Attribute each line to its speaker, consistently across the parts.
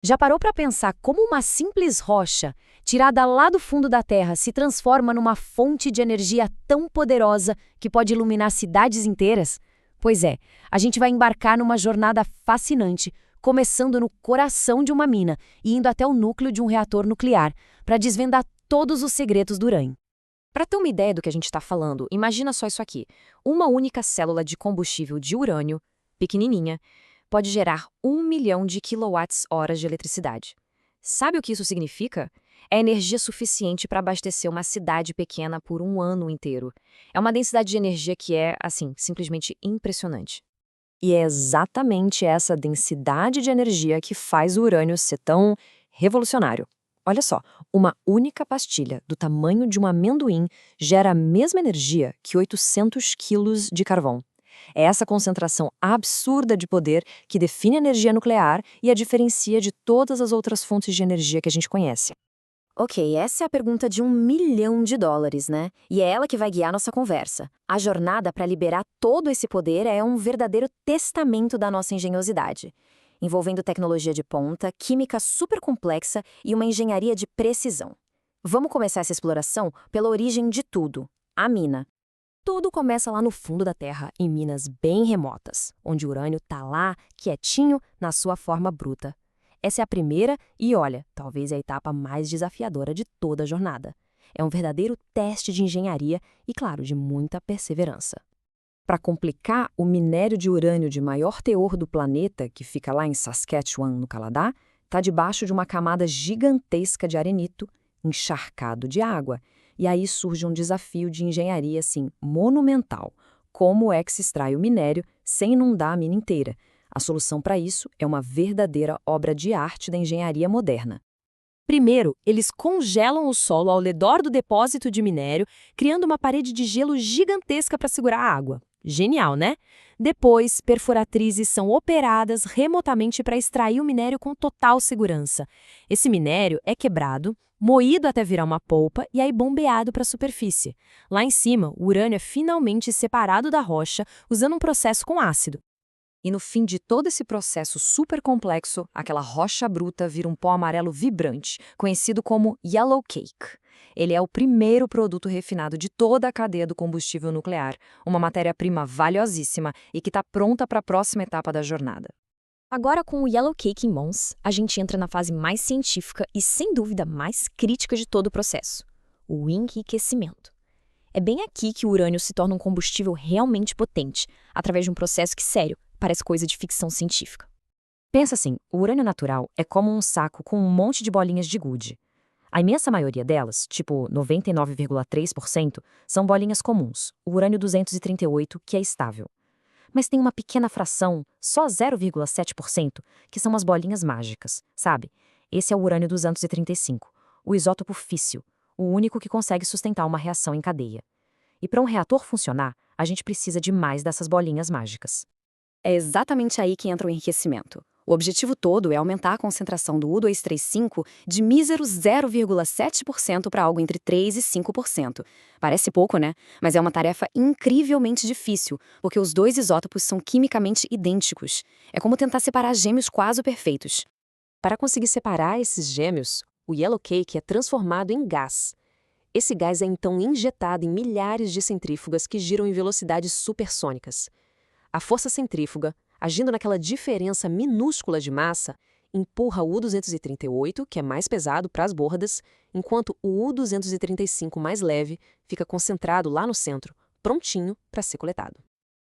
Speaker 1: Já parou para pensar como uma simples rocha, tirada lá do fundo da Terra, se transforma numa fonte de energia tão poderosa que pode iluminar cidades inteiras? Pois é, a gente vai embarcar numa jornada fascinante, começando no coração de uma mina e indo até o núcleo de um reator nuclear, para desvendar todos os segredos do urânio. Para ter uma ideia do que a gente está falando, imagina só isso aqui. Uma única célula de combustível de urânio, pequenininha, pode gerar 1 milhão de quilowatts-horas de eletricidade. Sabe o que isso significa? É energia suficiente para abastecer uma cidade pequena por um ano inteiro. É uma densidade de energia que é, assim, simplesmente impressionante. E é exatamente essa densidade de energia que faz o urânio ser tão revolucionário. Olha só, uma única pastilha do tamanho de um amendoim gera a mesma energia que 800 quilos de carvão. É essa concentração absurda de poder que define a energia nuclear e a diferencia de todas as outras fontes de energia que a gente conhece. Ok, essa é a pergunta de US$ 1 milhão, né? E é ela que vai guiar nossa conversa. A jornada para liberar todo esse poder é um verdadeiro testamento da nossa engenhosidade, envolvendo tecnologia de ponta, química super complexa e uma engenharia de precisão. Vamos começar essa exploração pela origem de tudo, a mina. Tudo começa lá no fundo da Terra, em minas bem remotas, onde o urânio está lá, quietinho, na sua forma bruta. Essa é a primeira e, olha, talvez a etapa mais desafiadora de toda a jornada. É um verdadeiro teste de engenharia e, claro, de muita perseverança. Para complicar, o minério de urânio de maior teor do planeta, que fica lá em Saskatchewan, no Canadá, está debaixo de uma camada gigantesca de arenito, encharcado de água. E aí surge um desafio de engenharia, assim, monumental. Como é que se extrai o minério sem inundar a mina inteira? A solução para isso é uma verdadeira obra de arte da engenharia moderna. Primeiro, eles congelam o solo ao redor do depósito de minério, criando uma parede de gelo gigantesca para segurar a água. Genial, né? Depois, perfuratrizes são operadas remotamente para extrair o minério com total segurança. Esse minério é quebrado, moído até virar uma polpa e aí bombeado para a superfície. Lá em cima, o urânio é finalmente separado da rocha usando um processo com ácido. E no fim de todo esse processo super complexo, aquela rocha bruta vira um pó amarelo vibrante, conhecido como yellow cake. Ele é o primeiro produto refinado de toda a cadeia do combustível nuclear, uma matéria-prima valiosíssima e que está pronta para a próxima etapa da jornada. Agora, com o yellow cake em mãos, a gente entra na fase mais científica e, sem dúvida, mais crítica de todo o processo: o enriquecimento. É bem aqui que o urânio se torna um combustível realmente potente, através de um processo que, sério, parece coisa de ficção científica. Pensa assim, o urânio natural é como um saco com um monte de bolinhas de gude. A imensa maioria delas, tipo 99,3%, são bolinhas comuns, o urânio 238, que é estável. Mas tem uma pequena fração, só 0,7%, que são as bolinhas mágicas, sabe? Esse é o urânio 235, o isótopo físsil, o único que consegue sustentar uma reação em cadeia. E para um reator funcionar, a gente precisa de mais dessas bolinhas mágicas. É exatamente aí que entra o enriquecimento. O objetivo todo é aumentar a concentração do U-235 de mísero 0,7% para algo entre 3% e 5%. Parece pouco, né? Mas é uma tarefa incrivelmente difícil, porque os dois isótopos são quimicamente idênticos. É como tentar separar gêmeos quase perfeitos. Para conseguir separar esses gêmeos, o yellow cake é transformado em gás. Esse gás é então injetado em milhares de centrífugas que giram em velocidades supersônicas. A força centrífuga, agindo naquela diferença minúscula de massa, empurra o U-238, que é mais pesado, para as bordas, enquanto o U-235 mais leve fica concentrado lá no centro, prontinho para ser coletado.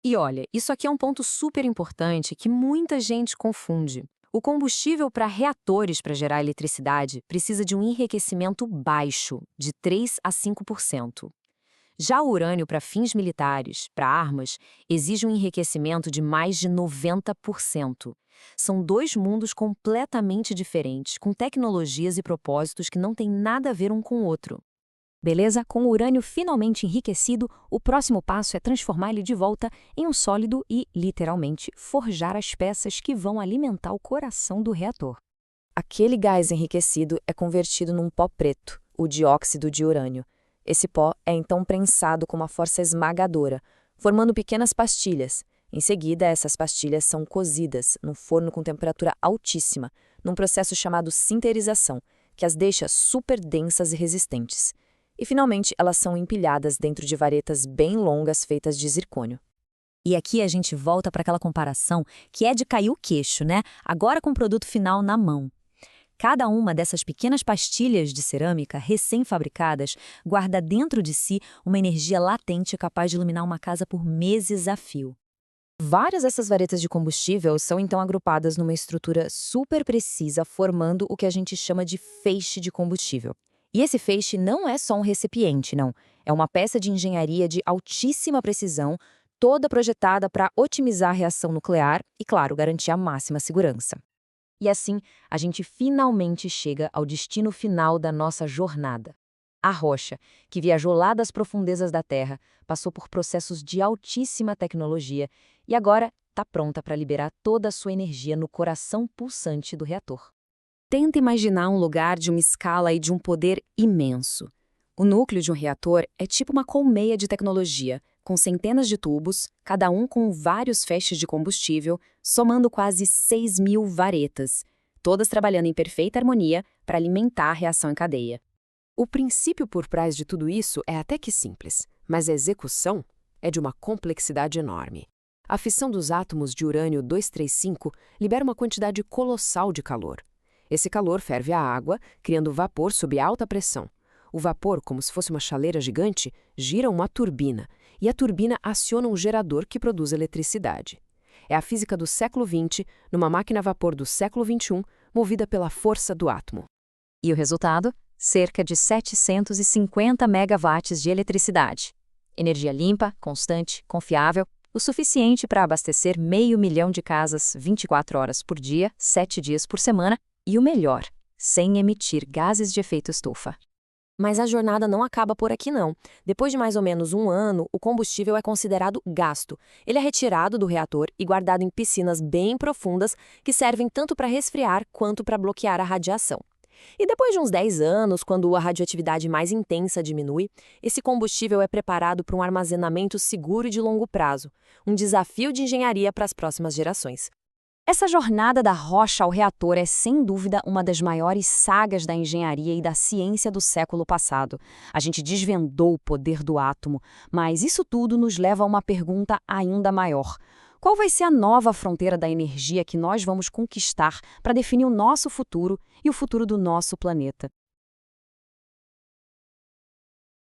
Speaker 1: E olha, isso aqui é um ponto super importante que muita gente confunde. O combustível para reatores para gerar eletricidade precisa de um enriquecimento baixo, de 3 a 5%. Já o urânio para fins militares, para armas, exige um enriquecimento de mais de 90%. São dois mundos completamente diferentes, com tecnologias e propósitos que não têm nada a ver um com o outro. Beleza? Com o urânio finalmente enriquecido, o próximo passo é transformar ele de volta em um sólido e, literalmente, forjar as peças que vão alimentar o coração do reator. Aquele gás enriquecido é convertido num pó preto, o dióxido de urânio. Esse pó é então prensado com uma força esmagadora, formando pequenas pastilhas. Em seguida, essas pastilhas são cozidas num forno com temperatura altíssima, num processo chamado sinterização, que as deixa super densas e resistentes. E, finalmente, elas são empilhadas dentro de varetas bem longas feitas de zircônio.
Speaker 2: E aqui a gente volta para aquela comparação que é de cair o queixo, né? Agora com o produto final na mão. Cada uma dessas pequenas pastilhas de cerâmica recém-fabricadas guarda dentro de si uma energia latente capaz de iluminar uma casa por meses a fio.
Speaker 1: Várias dessas varetas de combustível são então agrupadas numa estrutura super precisa, formando o que a gente chama de feixe de combustível. E esse feixe não é só um recipiente, não. É uma peça de engenharia de altíssima precisão, toda projetada para otimizar a reação nuclear e, claro, garantir a máxima segurança. E assim, a gente finalmente chega ao destino final da nossa jornada. A rocha, que viajou lá das profundezas da Terra, passou por processos de altíssima tecnologia e agora está pronta para liberar toda a sua energia no coração pulsante do reator. Tenta imaginar um lugar de uma escala e de um poder imenso. O núcleo de um reator é tipo uma colmeia de tecnologia, com centenas de tubos, cada um com vários feixes de combustível, somando quase 6.000 varetas, todas trabalhando em perfeita harmonia para alimentar a reação em cadeia.
Speaker 3: O princípio por trás de tudo isso é até que simples, mas a execução é de uma complexidade enorme. A fissão dos átomos de urânio 235 libera uma quantidade colossal de calor. Esse calor ferve a água, criando vapor sob alta pressão. O vapor, como se fosse uma chaleira gigante, gira uma turbina, e a turbina aciona um gerador que produz eletricidade. É a física do século XX, numa máquina a vapor do século XXI, movida pela força do átomo.
Speaker 2: E o resultado? Cerca de 750 megawatts de eletricidade. Energia limpa, constante, confiável, o suficiente para abastecer 500 mil de casas 24 horas por dia, 7 dias por semana, e o melhor, sem emitir gases de efeito estufa.
Speaker 1: Mas a jornada não acaba por aqui, não. Depois de mais ou menos um ano, o combustível é considerado gasto. Ele é retirado do reator e guardado em piscinas bem profundas que servem tanto para resfriar quanto para bloquear a radiação. E depois de uns 10 anos, quando a radioatividade mais intensa diminui, esse combustível é preparado para um armazenamento seguro e de longo prazo, um desafio de engenharia para as próximas gerações.
Speaker 2: Essa jornada da rocha ao reator é, sem dúvida, uma das maiores sagas da engenharia e da ciência do século passado. A gente desvendou o poder do átomo, mas isso tudo nos leva a uma pergunta ainda maior. Qual vai ser a nova fronteira da energia que nós vamos conquistar para definir o nosso futuro e o futuro do nosso planeta?